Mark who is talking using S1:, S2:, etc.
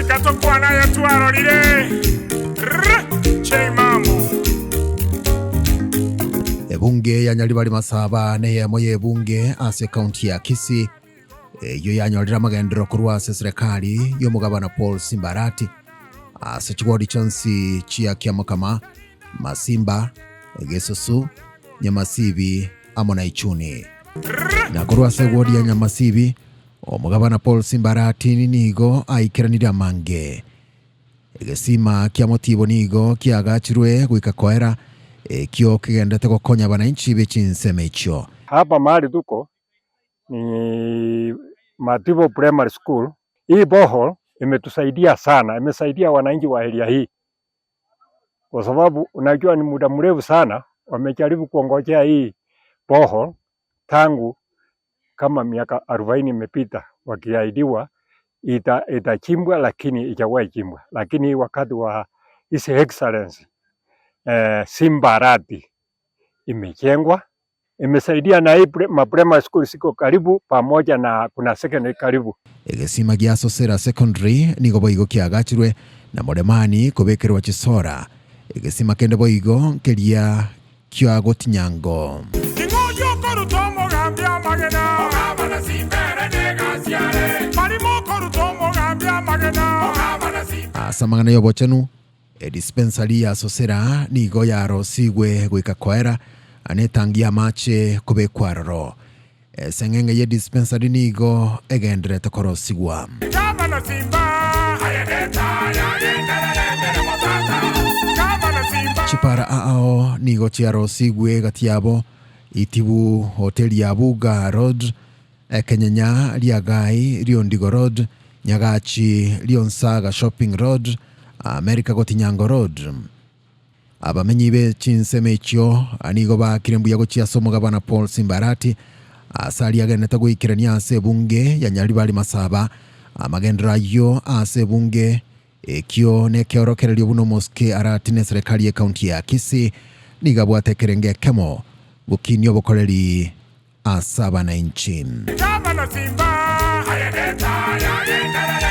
S1: reka tokwana yatwarorire cheimamu
S2: ebunge ya Nyaribari Masaba ne yemo yebunge ase county ya Kisii yo yanyorera magendero kurwa serikali yo mugabana Paul Simbarati ase chigodi chonsi chia kiamakama Masimba Gesusu Nyamasibi amona Ichuni na kurwa segodi ya Nyamasibi omugabana Paul Simbarati nigo aikiranira mange egesima kia motibo nigo kiagachirwe gwikakoera kio kigendete gukonya bananchi bechinseme icho.
S3: Hapa mahali tuko ni Mativo Primary School. Hii borehole imetusaidia sana, imesaidia wananchi wa area hii. Kwa sababu unajua ni muda mrefu sana wamejaribu kuongojea hii borehole tangu kama miaka 40 imepita wakiahidiwa itachimbwa lakini haijawahi chimbwa. Lakini wakati wa His Excellency Simbarati imejengwa, imesaidia na hii primary school siko karibu pamoja na kuna secondary karibu.
S2: Egesima gia Sosera Secondary nigo boigo kiagachirwe na Modemani kubekerwa Chisora. Egesima kende boigo kelia kio Gotinyango.
S1: Ingojo korutomo gambia magena ogabana simbere negasiare parimo korutomo gambia magena ogabana simbere
S2: asamangana yo bochenu dispensary ya Sosera nigo yaro sigwe gwikakoera anetangia mache kubekwaroro sengenge ye dispensary nigo egendrete korosigwa
S1: ogabana simba ayedeta yagendere motata ogabana simba
S2: chipara ao nigo chiaro sigwe gatiabo itibu hoteli ya Buga Road Kenyanya Liagai Riondigo Road Nyagachi Lionsaga Shopping Road America Gotinyango Road abamenyi be chinseme icho anigo bakirembuya gochia somugabana Paul Simbarati asali ageneta gwikirania ase bunge ya Nyaribari Masaba amagendera yo ase bunge ekio ne keorokererio buno moske aratine serikali ya county ya Kisii nigabwate kerenge kemo bukinyo bokoreri asaba na inchi
S1: ogabana simba ayedeta yagendere